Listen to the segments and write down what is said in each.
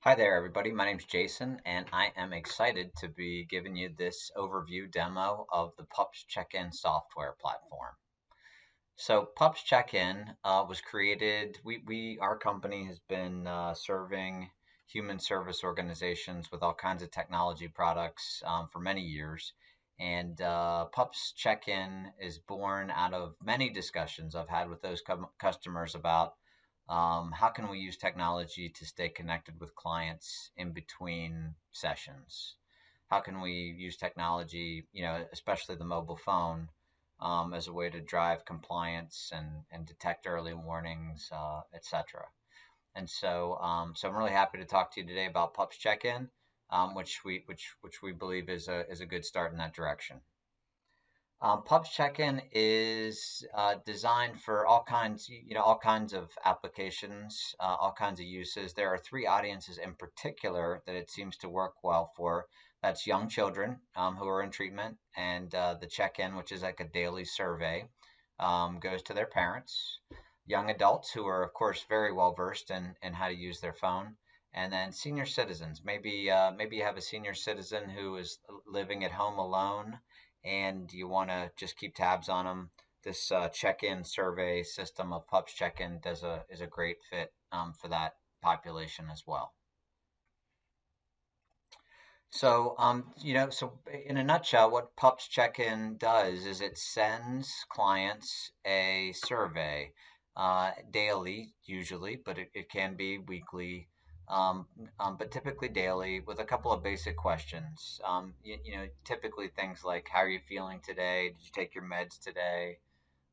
Hi there, everybody. My name's Jason, and I am excited to be giving you this overview demo of the PUPS Check In software platform. So, PUPS Check In was created. Our company has been serving human service organizations with all kinds of technology products for many years. And PUPS Check In is born out of many discussions I've had with those customers about how can we use technology to stay connected with clients in between sessions? How can we use technology, especially the mobile phone, as a way to drive compliance and detect early warnings, etc. And so I'm really happy to talk to you today about PUPS Check-in, which we believe is a good start in that direction. PUBS Check-in is designed for all kinds of applications, all kinds of uses. There are three audiences in particular that it seems to work well for. That's young children who are in treatment, and the check-in, which is like a daily survey, goes to their parents. Young adults who are, of course, very well versed in how to use their phone, and then senior citizens. Maybe you have a senior citizen who is living at home alone and you want to just keep tabs on them. This check-in survey system of PUPS Check-in is a great fit for that population as well. So in a nutshell, what PUPS Check-in does is it sends clients a survey daily, usually, but it can be weekly, but typically daily, with a couple of basic questions. Typically things like, how are you feeling today? Did you take your meds today?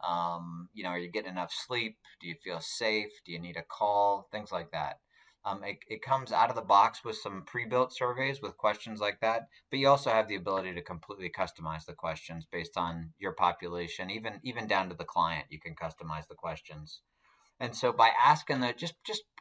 Are you getting enough sleep? Do you feel safe? Do you need a call? Things like that. It comes out of the box with some pre-built surveys with questions like that, but you also have the ability to completely customize the questions based on your population, even down to the client. You can customize the questions. And so by asking just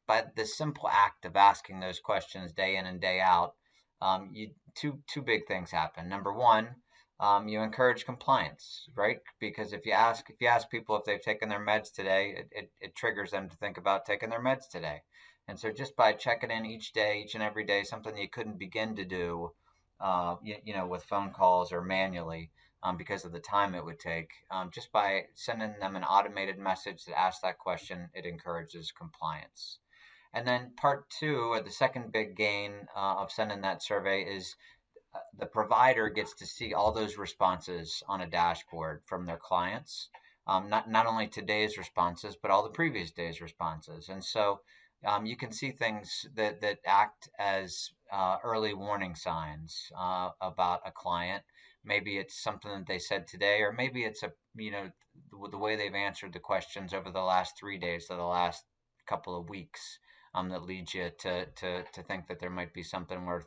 by the simple act of asking those questions day in and day out, two big things happen. Number one, you encourage compliance, right? Because if you ask people if they've taken their meds today, it triggers them to think about taking their meds today. And so just by checking in each day, each and every day, something you couldn't begin to do, with phone calls or manually, because of the time it would take. Just by sending them an automated message that asks that question, it encourages compliance. And then part two, or the second big gain of sending that survey, is the provider gets to see all those responses on a dashboard from their clients. Not only today's responses, but all the previous day's responses. And so you can see things that act as early warning signs about a client. Maybe it's something that they said today, or maybe it's the way they've answered the questions over the last 3 days or the last couple of weeks, that leads you to think that there might be something worth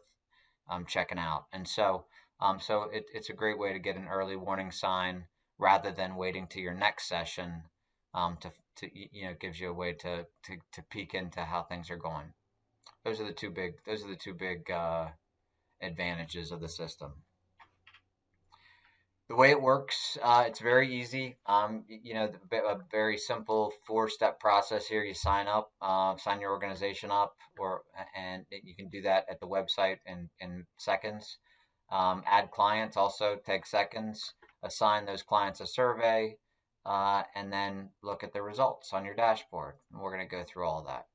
checking out. And so it's a great way to get an early warning sign rather than waiting to your next session. Gives you a way to peek into how things are going. Those are the two big advantages of the system. The way it works, it's very easy. A very simple 4-step process here. You sign up, sign your organization up, and you can do that at the website in seconds. Add clients also takes seconds. Assign those clients a survey, and then look at the results on your dashboard. And we're going to go through all of that.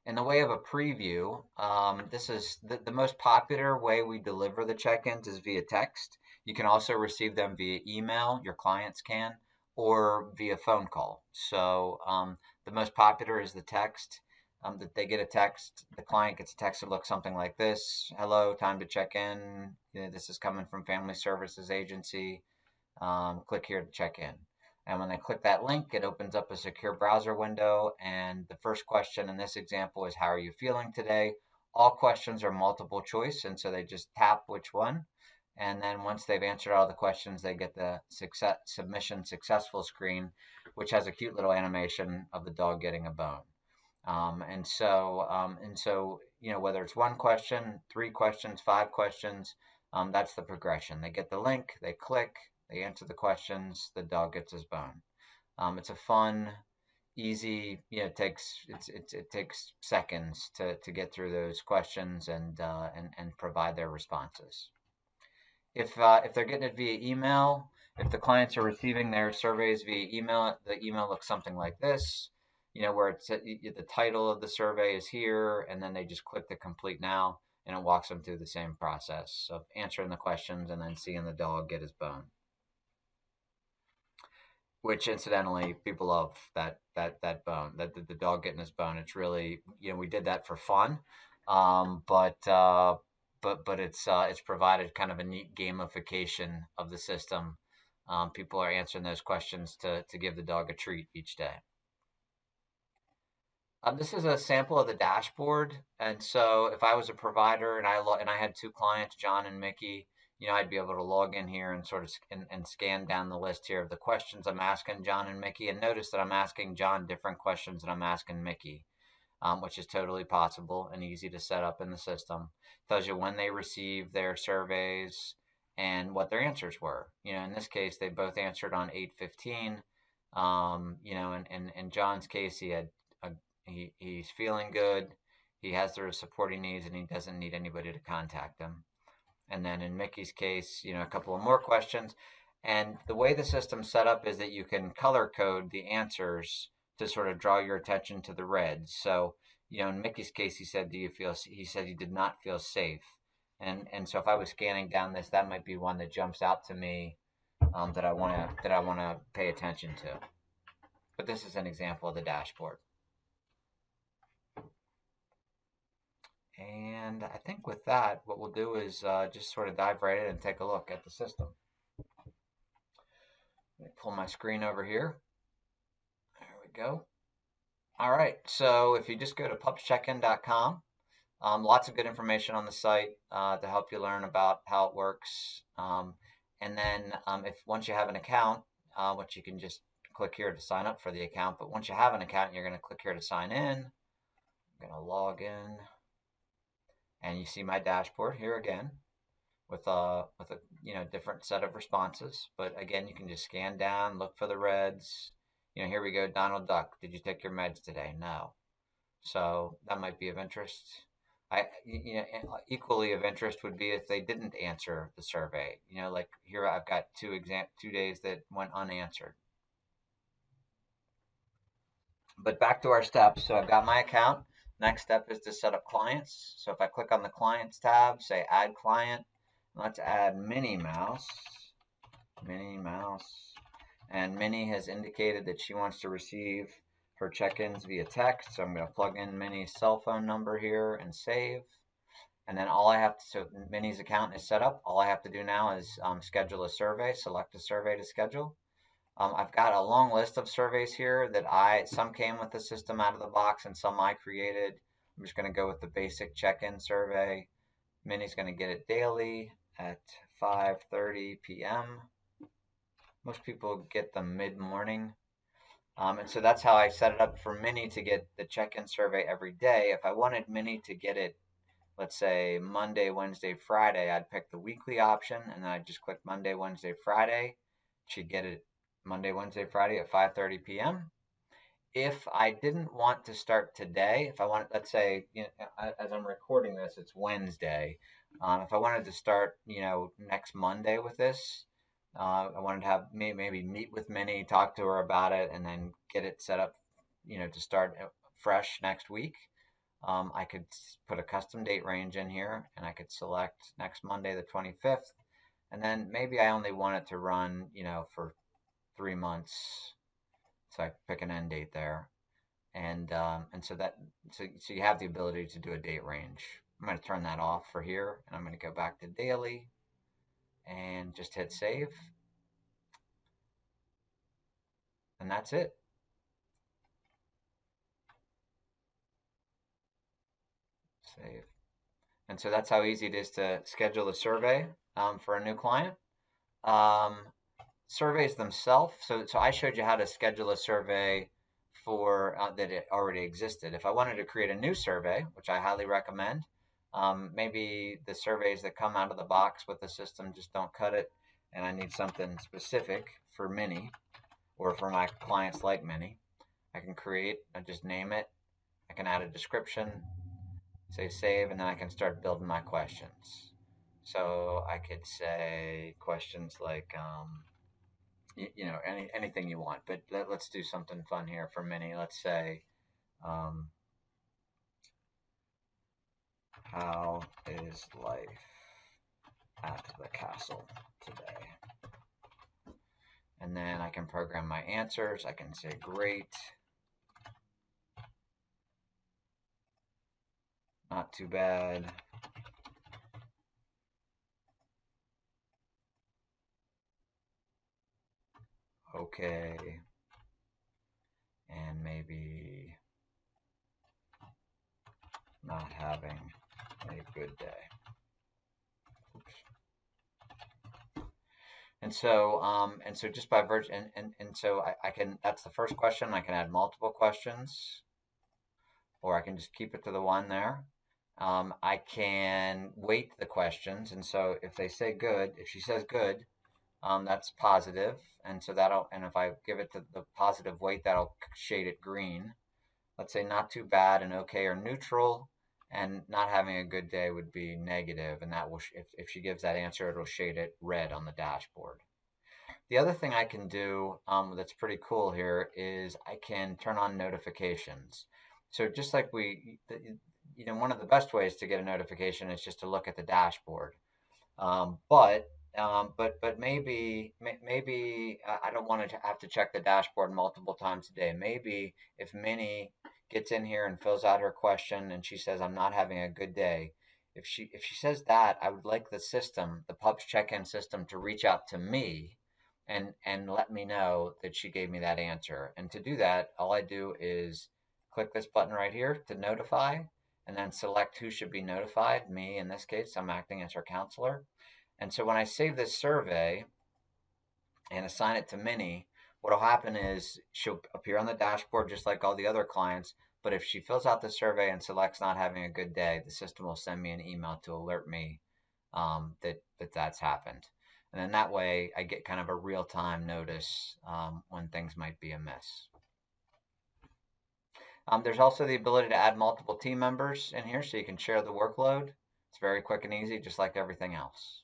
In the way of a preview, this is the most popular way we deliver the check-ins is via text. You can also receive them via email, your clients can, or via phone call. So the most popular is the text, that they get a text, the client gets a text that looks something like this. Hello, time to check in. This is coming from Family Services Agency. Click here to check in. And when they click that link, it opens up a secure browser window. And the first question in this example is, how are you feeling today? All questions are multiple choice, and so they just tap which one. And then once they've answered all the questions, they get the submission successful screen, which has a cute little animation of the dog getting a bone. And so, whether it's one question, 3 questions, 5 questions, that's the progression. They get the link, they click, they answer the questions, the dog gets his bone. It's a fun, easy. It takes seconds to get through those questions and provide their responses. If they're getting it via email, if the clients are receiving their surveys via email, the email looks something like this. Where it's the title of the survey is here, and then they just click the complete now, and it walks them through the same process of answering the questions and then seeing the dog get his bone. Which incidentally, people love that bone, that the dog getting his bone. It's really, we did that for fun, but it's provided kind of a neat gamification of the system. People are answering those questions to give the dog a treat each day. This is a sample of the dashboard, and so if I was a provider and I had two clients, John and Mickey, I'd be able to log in here and sort of and scan down the list here of the questions I'm asking John and Mickey, and notice that I'm asking John different questions than I'm asking Mickey, which is totally possible and easy to set up in the system. Tells you when they received their surveys and what their answers were. In this case, they both answered on 8/15. In John's case, he's feeling good. He has the support he needs, and he doesn't need anybody to contact him. And then in Mickey's case, a couple of more questions. And the way the system's set up is that you can color code the answers to sort of draw your attention to the reds. So, in Mickey's case, he said he did not feel safe. And so if I was scanning down this, that might be one that jumps out to me that I want to pay attention to. But this is an example of the dashboard. And I think with that, what we'll do is just sort of dive right in and take a look at the system. Let me pull my screen over here. There we go. All right, so if you just go to pupscheckin.com, lots of good information on the site to help you learn about how it works. And then once you have an account, which you can just click here to sign up for the account, but once you have an account, you're going to click here to sign in. I'm going to log in. And you see my dashboard here again with a different set of responses. But again, you can just scan down, look for the reds. Here we go. Donald Duck, did you take your meds today? No. So that might be of interest. Equally of interest would be if they didn't answer the survey. Like here I've got 2 days that went unanswered. But back to our steps. So I've got my account. Next step is to set up clients. So if I click on the Clients tab, say Add Client, let's add Minnie Mouse. And Minnie has indicated that she wants to receive her check-ins via text. So I'm going to plug in Minnie's cell phone number here and save. And then so Minnie's account is set up. All I have to do now is schedule a survey, select a survey to schedule. I've got a long list of surveys here that some came with the system out of the box and some I created. I'm just going to go with the basic check-in survey. Minnie's going to get it daily at 5:30 p.m. Most people get them mid-morning. And so that's how I set it up for Minnie to get the check-in survey every day. If I wanted Minnie to get it, let's say Monday, Wednesday, Friday, I'd pick the weekly option and then I'd just click Monday, Wednesday, Friday. She'd get it Monday, Wednesday, Friday at 5:30 p.m. If I didn't want to start today, if I wanted, let's say, as I'm recording this, it's Wednesday. If I wanted to start, next Monday with this, I wanted to have maybe meet with Minnie, talk to her about it, and then get it set up, to start fresh next week. I could put a custom date range in here, and I could select next Monday, the 25th, and then maybe I only want it to run, for 3 months, so I pick an end date there, and so you have the ability to do a date range. I'm going to turn that off for here, and I'm going to go back to daily, and just hit save, and that's it. Save, and so that's how easy it is to schedule a survey for a new client. Surveys themselves. So I showed you how to schedule a survey for that it already existed. If I wanted to create a new survey, which I highly recommend, maybe the surveys that come out of the box with the system just don't cut it, and I need something specific for Minnie or for my clients like Minnie, I can create, I just name it. I can add a description, say save, and then I can start building my questions. So I could say questions like, anything you want, but let's do something fun here for Minnie. Let's say, um, how is life at the castle today? And then I can program my answers. I can say great, not too bad, okay, and maybe not having a good day. Oops. And so just by virtue, and so I can, that's the first question. I can add multiple questions, or I can just keep it to the one there. I can weight the questions, and so if they say good, if she says good, that's positive, and so and if I give it to the positive weight, that'll shade it green. Let's say not too bad and okay or neutral, and not having a good day would be negative, and that will, if she gives that answer, it'll shade it red on the dashboard. The other thing I can do that's pretty cool here is I can turn on notifications. So just like one of the best ways to get a notification is just to look at the dashboard. But maybe I don't want to have to check the dashboard multiple times a day. Maybe if Minnie gets in here and fills out her question and she says, I'm not having a good day, if she says that, I would like the system, the PUPS check-in system, to reach out to me and let me know that she gave me that answer. And to do that, all I do is click this button right here to notify, and then select who should be notified. Me, in this case, I'm acting as her counselor. And so when I save this survey and assign it to Minnie, what'll happen is she'll appear on the dashboard just like all the other clients. But if she fills out the survey and selects not having a good day, the system will send me an email to alert me that's happened. And then that way I get kind of a real-time notice when things might be amiss. There's also the ability to add multiple team members in here so you can share the workload. It's very quick and easy, just like everything else.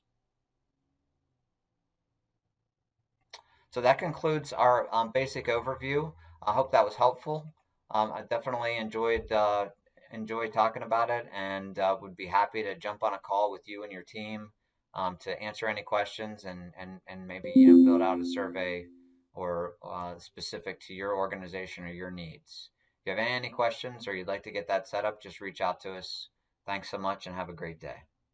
So that concludes our basic overview. I hope that was helpful. I definitely enjoyed talking about it, and would be happy to jump on a call with you and your team to answer any questions and maybe build out a survey or specific to your organization or your needs. If you have any questions or you'd like to get that set up, just reach out to us. Thanks so much and have a great day.